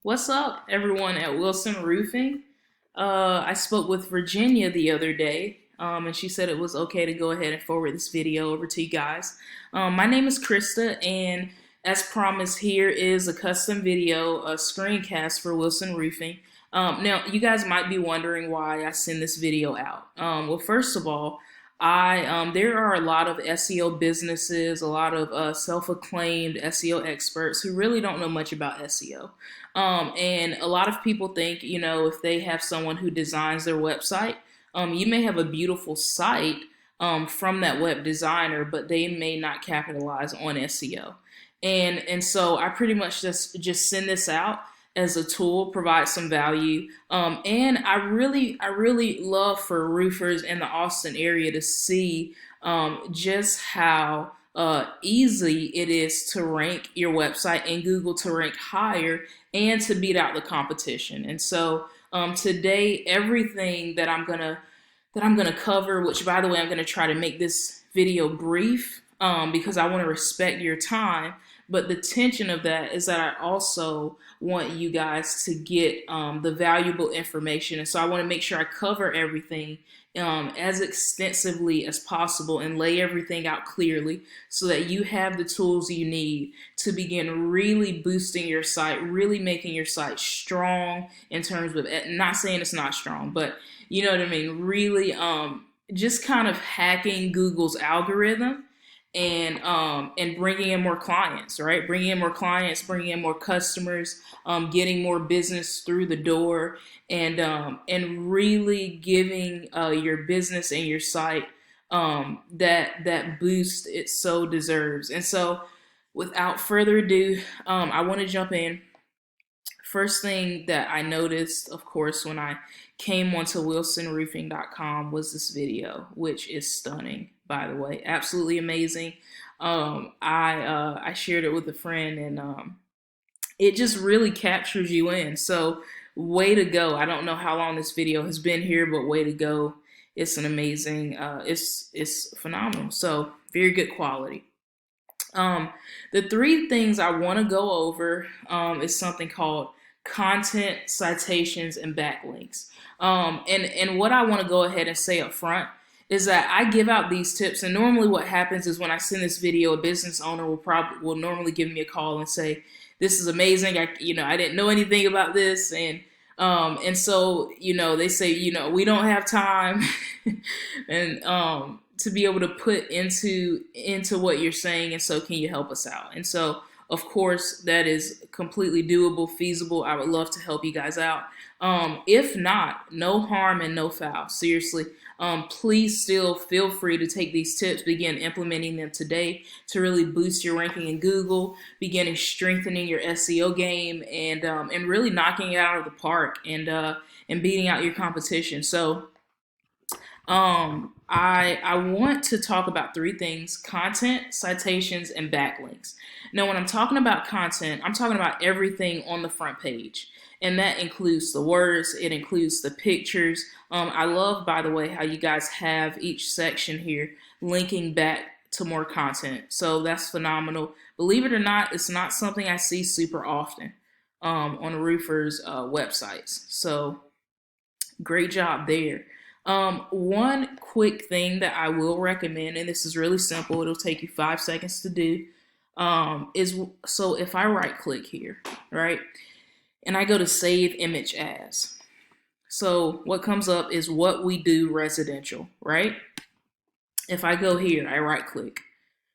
What's up, everyone at Wilson Roofing? I spoke with Virginia the other day, and she said it was okay to go ahead and forward this video over to you guys. My name is Christa, and as promised, here is a custom video, a screencast for Wilson Roofing. Now, you guys might be wondering why I send this video out. Well, first of all, I there are a lot of SEO businesses, a lot of self-acclaimed SEO experts who really don't know much about SEO. And a lot of people think, if they have someone who designs their website, you may have a beautiful site from that web designer, but they may not capitalize on SEO. And so I pretty much just send this out as a tool, provide some value. And I really love for roofers in the Austin area to see just how easy it is to rank your website in Google, to rank higher and to beat out the competition. And so today, everything that I'm gonna cover, which by the way, I'm gonna try to make this video brief because I want to respect your time. But the tension of that is that I also want you guys to get the valuable information, and so I want to make sure I cover everything as extensively as possible and lay everything out clearly so that you have the tools you need to begin really boosting your site, really making your site strong in terms of, not saying it's not strong, but you know what I mean, really just kind of hacking Google's algorithm and bringing in more clients, right? Bringing in more clients, bringing in more customers, getting more business through the door, and really giving your business and your site that boost it so deserves. And so, without further ado, I want to jump in. First thing that I noticed, of course, when I came onto wilsonroofing.com was this video, which is stunning, by the way, absolutely amazing. I shared it with a friend, and it just really captures you in. So, way to go! I don't know how long this video has been here, but way to go! It's an amazing. It's phenomenal. So, very good quality. The three things I want to go over is something called content, citations, and backlinks. And what I want to go ahead and say up front is that I give out these tips, and normally what happens is when I send this video, a business owner will normally give me a call and say, "This is amazing. I didn't know anything about this," and so they say, we don't have time, and to be able to put into what you're saying, and so can you help us out? And so of course that is completely doable, feasible. I would love to help you guys out. If not, no harm and no foul. Seriously, please still feel free to take these tips, begin implementing them today to really boost your ranking in Google, beginning strengthening your SEO game, and really knocking it out of the park, and beating out your competition. So I want to talk about three things: content, citations, and backlinks. Now, when I'm talking about content, I'm talking about everything on the front page. And that includes the words, it includes the pictures. I love, by the way, how you guys have each section here linking back to more content. So that's phenomenal. Believe it or not, it's not something I see super often on roofers' websites. So great job there. One quick thing that I will recommend, and this is really simple, it'll take you 5 seconds to do, is so if I right click here, right, and I go to save image as. So what comes up is what we do residential, right? If I go here, I right click,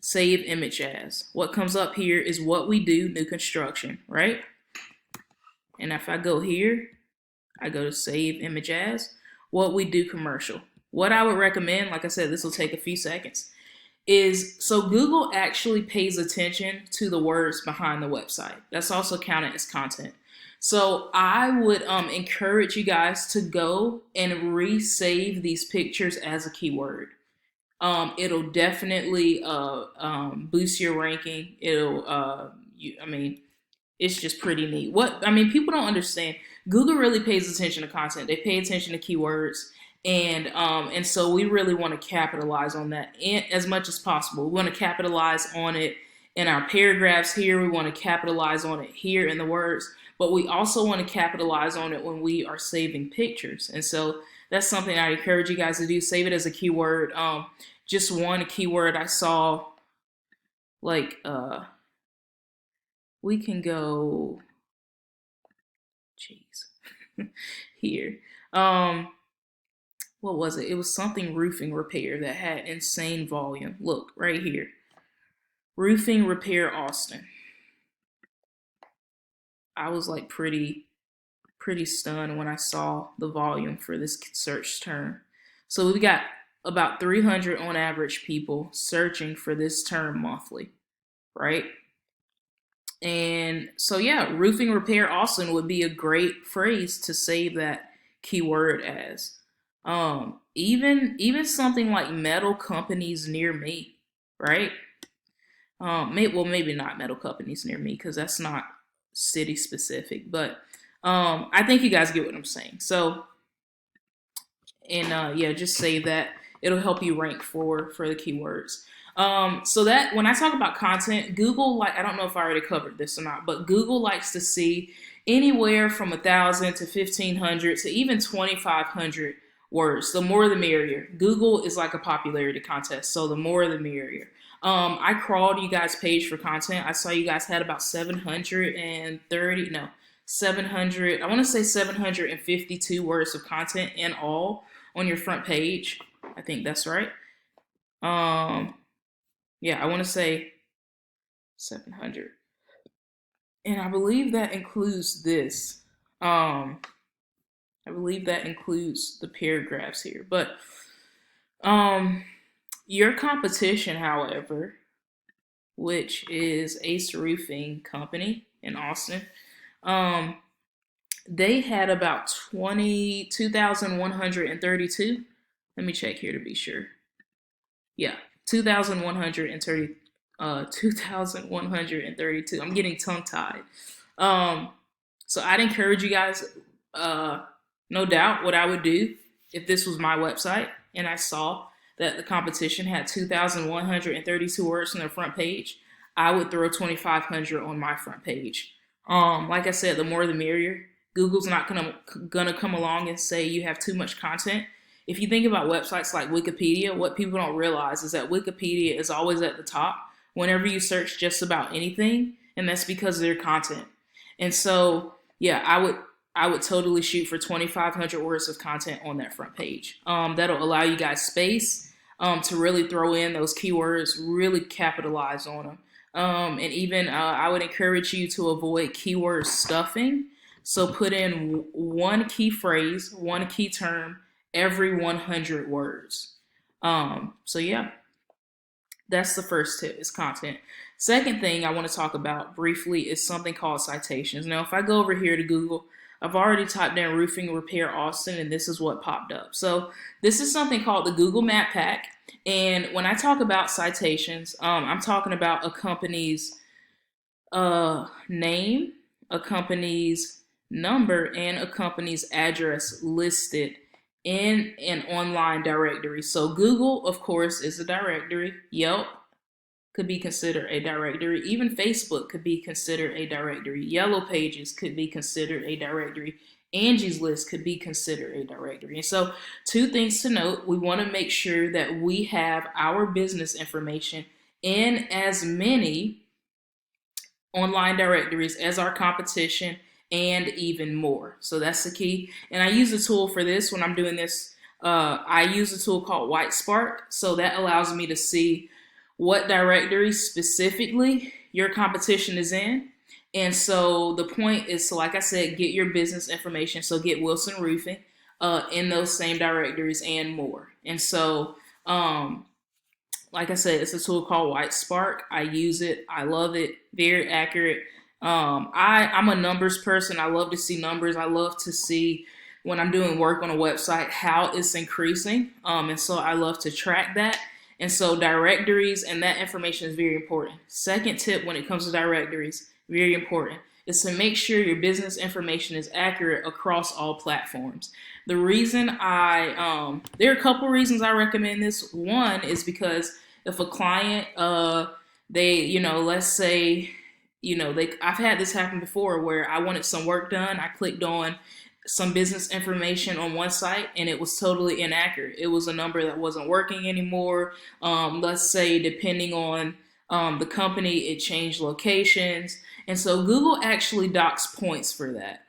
save image as. What comes up here is what we do new construction, right? And if I go here, I go to save image as, what we do commercial. What I would recommend, like I said, this will take a few seconds, is so Google actually pays attention to the words behind the website. That's also counted as content. So I would encourage you guys to go and resave these pictures as a keyword. It'll definitely boost your ranking. It's just pretty neat. People don't understand. Google really pays attention to content. They pay attention to keywords, and so we really want to capitalize on that as much as possible. We want to capitalize on it in our paragraphs here. We want to capitalize on it here in the words, but we also want to capitalize on it when we are saving pictures. And so that's something I encourage you guys to do. Save it as a keyword. Just one keyword I saw, like, we can go, jeez, here. What was it? It was something roofing repair that had insane volume. Look, right here. Roofing repair Austin. I was like pretty stunned when I saw the volume for this search term. So we got about 300 on average people searching for this term monthly, right? And so yeah, roofing repair Austin would be a great phrase to save that keyword as. Even something like metal companies near me, right? Maybe not metal companies near me because that's not city specific, but I think you guys get what I'm saying. So, and yeah, just say that. It'll help you rank for the keywords. So that when I talk about content, Google, like, I don't know if I already covered this or not, but Google likes to see anywhere from 1,000 to 1,500 to even 2,500 words. The more the merrier. Google is like a popularity contest, so the more the merrier. I crawled you guys' page for content. I saw you guys had about 730, no, 700, I want to say 752 words of content in all on your front page. I think that's right. Yeah, I want to say 700. And I believe that includes this. I believe that includes the paragraphs here. But your competition, however, which is Ace Roofing Company in Austin, they had about 2,132. Let me check here to be sure. Yeah, 2,132. 2,132. I'm getting tongue tied. So I'd encourage you guys, no doubt, what I would do if this was my website and I saw that the competition had 2,132 words on their front page, I would throw 2,500 on my front page. Like I said, the more the merrier. Google's not gonna come along and say you have too much content. If you think about websites like Wikipedia, what people don't realize is that Wikipedia is always at the top whenever you search just about anything, and that's because of their content. And so, yeah, I would totally shoot for 2,500 words of content on that front page. That'll allow you guys space to really throw in those keywords, really capitalize on them. And even I would encourage you to avoid keyword stuffing. So put in one key phrase, one key term every 100 words. So yeah, that's the first tip, is content. Second thing I want to talk about briefly is something called citations. Now, if I go over here to Google, I've already typed in roofing repair Austin, and this is what popped up. So this is something called the Google Map Pack. And when I talk about citations, I'm talking about a company's name, a company's number, and a company's address listed in an online directory. So Google, of course, is a directory. Yelp could be considered a directory. Even Facebook could be considered a directory. Yellow Pages could be considered a directory. Angie's List could be considered a directory. And so, two things to note: we want to make sure that we have our business information in as many online directories as our competition, and even more. So that's the key. And I use a tool for this when I'm doing this. I use a tool called WhiteSpark. So that allows me to see what directory specifically your competition is in. And so the point is to, like I said, get your business information. So get Wilson Roofing in those same directories and more. And so, like I said, it's a tool called WhiteSpark. I use it. I love it. Very accurate. I'm a numbers person. I love to see numbers. I love to see when I'm doing work on a website how it's increasing. And so I love to track that. And so directories and that information is very important. Second tip when it comes to directories, very important, is to make sure your business information is accurate across all platforms. The reason there are a couple reasons I recommend this. One is because if a client They, let's say, I've had this happen before where I wanted some work done. I clicked on some business information on one site and it was totally inaccurate. It was a number that wasn't working anymore. Let's say, depending on the company, it changed locations. And so Google actually docks points for that.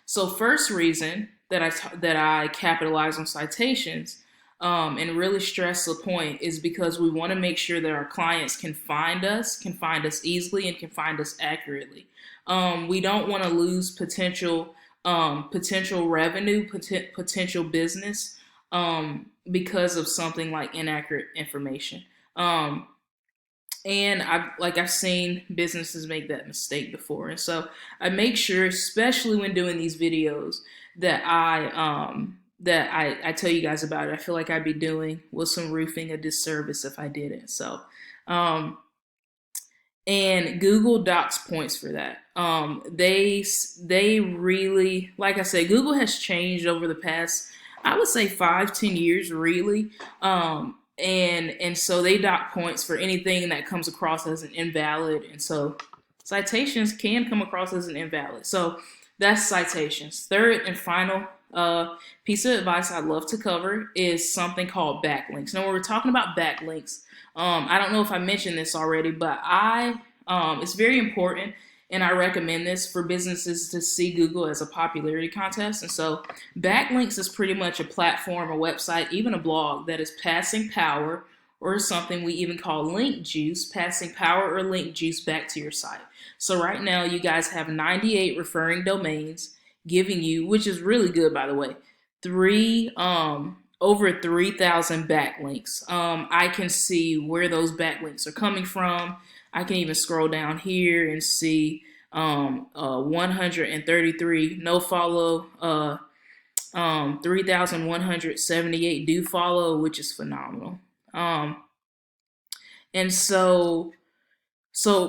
So first reason that I capitalize on citations and really stress the point is because we want to make sure that our clients can find us easily, and can find us accurately. We don't want to lose potential revenue, potential business because of something like inaccurate information. And I've seen businesses make that mistake before, and so I make sure, especially when doing these videos, that I tell you guys about it. I feel like I'd be doing Wilson Roofing a disservice if I didn't. So, and Google docks points for that. They really, like I said, Google has changed over the past, I would say 5-10 years, really. And so they dock points for anything that comes across as an invalid, and so citations can come across as an invalid. So that's citations. Third and final piece of advice I'd love to cover is something called backlinks. Now, when we're talking about backlinks, I don't know if I mentioned this already, but it's very important, and I recommend this for businesses to see Google as a popularity contest. And so backlinks is pretty much a platform, a website, even a blog that is passing power, or something we even call link juice, passing power or link juice back to your site. So right now you guys have 98 referring domains giving you, which is really good, by the way, over 3,000 backlinks. I can see where those backlinks are coming from. I can even scroll down here and see 133 no follow, 3,178 do follow, which is phenomenal. And so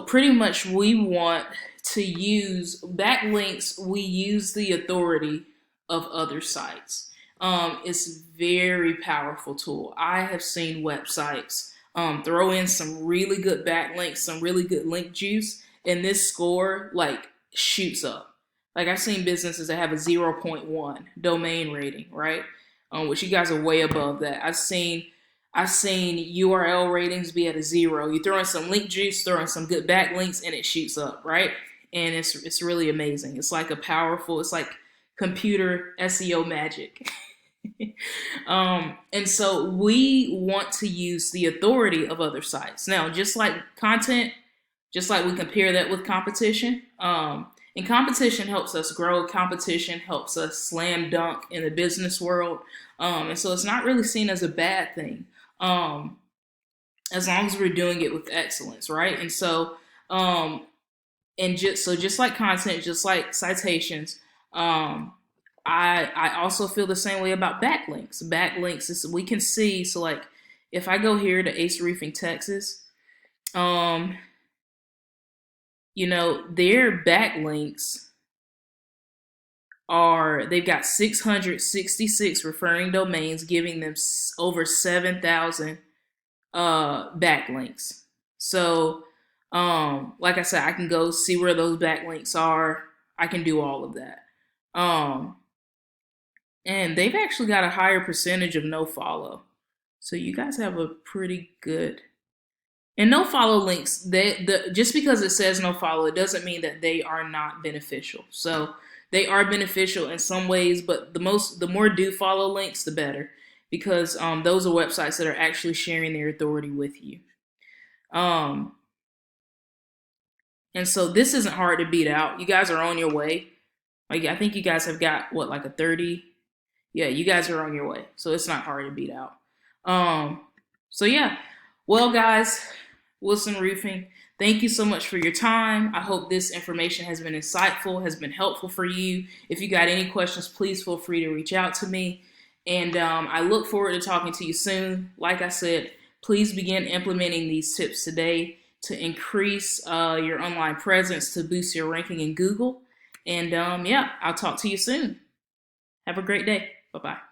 pretty much we want to use backlinks. We use the authority of other sites. It's a very powerful tool. I have seen websites throw in some really good backlinks, some really good link juice, and this score like shoots up. Like, I've seen businesses that have a 0.1 domain rating, right? Which you guys are way above that. I've seen URL ratings be at a 0. You throw in some link juice, throw in some good backlinks, and it shoots up, right? And it's really amazing. It's like it's like computer SEO magic. And so we want to use the authority of other sites. Now, just like content, just like we compare that with competition, and competition helps us grow. Competition helps us slam dunk in the business world. And so it's not really seen as a bad thing, as long as we're doing it with excellence, right? And so, just like content, just like citations, I also feel the same way about backlinks. Backlinks is, we can see, so like if I go here to Ace Roofing Texas, their backlinks they've got 666 referring domains, giving them over 7,000 backlinks. So, like I said, I can go see where those backlinks are. I can do all of that. And they've actually got a higher percentage of no follow. So you guys have a pretty good. And no follow links, just because it says no follow, it doesn't mean that they are not beneficial. So they are beneficial in some ways, but the more do follow links, the better, because those are websites that are actually sharing their authority with you. And so this isn't hard to beat out. You guys are on your way. Like, I think you guys have got like a 30. Yeah, you guys are on your way. So it's not hard to beat out. So yeah. Well, guys, Wilson Roofing, thank you so much for your time. I hope this information has been insightful, has been helpful for you. If you got any questions, please feel free to reach out to me. And I look forward to talking to you soon. Like I said, please begin implementing these tips today to increase your online presence, to boost your ranking in Google. And yeah, I'll talk to you soon. Have a great day. Bye-bye.